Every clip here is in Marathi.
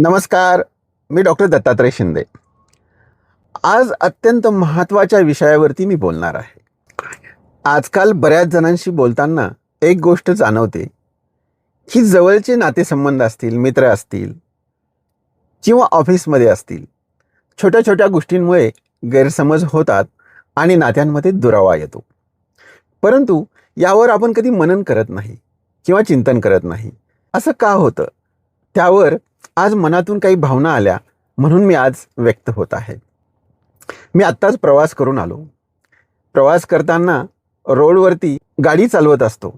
नमस्कार. मी डॉक्टर दत्तात्रय शिंदे. आज अत्यंत महत्त्वाच्या विषयावरती मी बोलणार आहे. आजकाल बऱ्याच जणांशी बोलताना एक गोष्ट जाणवते, की जवळचे नातेसंबंध असतील, मित्र असतील किंवा ऑफिसमध्ये असतील, छोट्या-छोट्या गोष्टींमुळे गैरसमज होतात आणि नात्यांमध्ये दुरावा येतो. परंतु यावर आपण कधी मनन करत नाही किंवा चिंतन करत नाही. असं का होतं? त्यावर आज मनातून काही भावना आल्या म्हणून मी आज व्यक्त होत आहे. मी आत्ताच प्रवास करून आलो. प्रवास करताना रोडवरती गाडी चालवत असतो,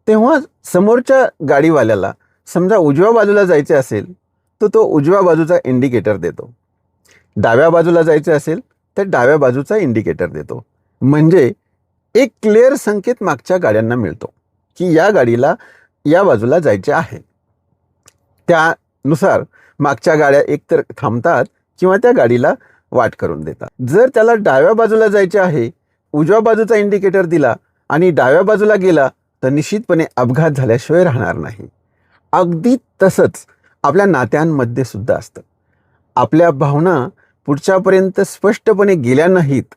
तेव्हा समोरच्या गाडीवाल्याला समजा उजव्या बाजूला जायचे असेल तर तो उजव्या बाजूचा इंडिकेटर देतो. डाव्या बाजूला जायचे असेल तर डाव्या बाजूचा इंडिकेटर देतो. म्हणजे एक क्लिअर संकेत मागच्या गाड्यांना मिळतो की या गाडीला या बाजूला जायचे आहे. त्यानुसार मागच्या गाड्या एकतर थांबतात किंवा त्या गाडीला वाट करून देतात. जर त्याला डाव्या बाजूला जायचे आहे, उजव्या बाजूचा इंडिकेटर दिला आणि डाव्या बाजूला गेला तर निश्चितपणे अपघात झाल्याशिवाय राहणार नाही. अगदी तसंच आपल्या नात्यांमध्ये सुद्धा असतं. आपल्या भावना पुढच्यापर्यंत स्पष्टपणे गेल्या नाहीत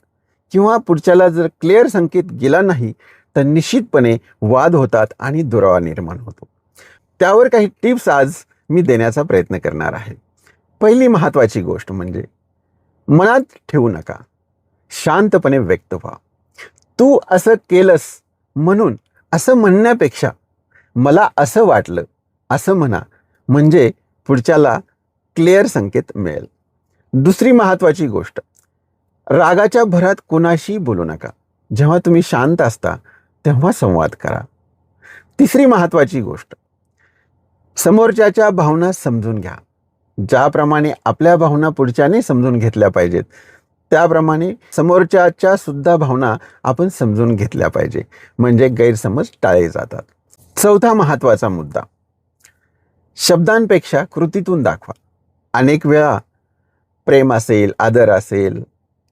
किंवा पुढच्याला जर क्लिअर संकेत गेला नाही तर निश्चितपणे वाद होतात आणि दुरावा निर्माण होतो. त्यावर काही टिप्स आज मी देण्याचा प्रयत्न करणार आहे. पहिली महत्त्वाची गोष्ट म्हणजे मनात ठेवू नका, शांतपणे व्यक्त व्हा. तू असं केलंस म्हणून असं म्हणण्यापेक्षा मला असं वाटलं असं म्हणा, म्हणजे पुढच्याला क्लिअर संकेत मिळेल. दुसरी महत्त्वाची गोष्ट, रागाच्या भरात कुणाशी बोलू नका. जेव्हा तुम्ही शांत असता तेव्हा संवाद करा. तिसरी महत्त्वाची गोष्ट, समोरच्याच्या भावना समजून घ्या. ज्याप्रमाणे आपल्या भावना पुढच्याने समजून घेतल्या पाहिजेत त्याप्रमाणे समोरच्याच्या सुद्धा भावना आपण समजून घेतल्या पाहिजे, म्हणजे गैरसमज टाळले जातात. चौथा महत्त्वाचा मुद्दा, शब्दांपेक्षा कृतीतून दाखवा. अनेक वेळा प्रेम असेल, आदर असेल,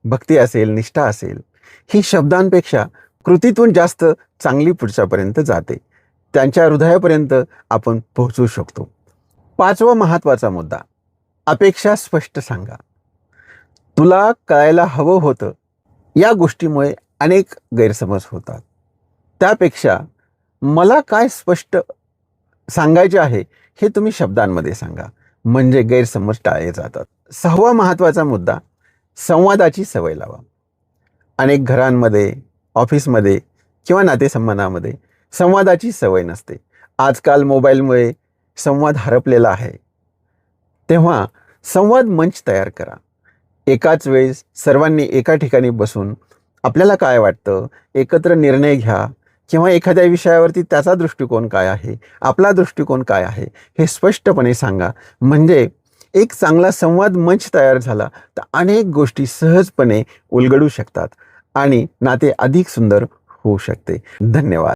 भक्ती असेल, निष्ठा असेल, ही शब्दांपेक्षा कृतीतून जास्त चांगली पुढच्यापर्यंत जाते. त्यांच्या हृदयापर्यंत आपण पोहोचू शकतो. पाचवा महत्त्वाचा मुद्दा, अपेक्षा स्पष्ट सांगा. तुला कळायला हवं होतं या गोष्टीमुळे अनेक गैरसमज होतात. त्यापेक्षा मला काय स्पष्ट सांगायचे आहे हे तुम्ही शब्दांमध्ये सांगा, म्हणजे गैरसमज टाळले जातात. सहावा महत्त्वाचा मुद्दा, संवादाची सवय लावा. अनेक घरांमध्ये, ऑफिसमध्ये किंवा नातेसंबंधामध्ये संवादाची सवय नसते. आजकाल मोबाईलमुळे संवाद हरपलेला आहे. तेव्हा संवाद मंच तयार करा. एकाच वेळेस सर्वांनी एका ठिकाणी बसून आपल्याला काय वाटतं, एकत्र निर्णय घ्या किंवा एखाद्या विषयावरती त्याचा दृष्टिकोन काय आहे, आपला दृष्टिकोन काय आहे हे स्पष्टपणे सांगा. म्हणजे एक चांगला संवाद मंच तयार झाला तर अनेक गोष्टी सहजपणे उलगडू शकतात आणि नाते अधिक सुंदर होऊ शकते. धन्यवाद.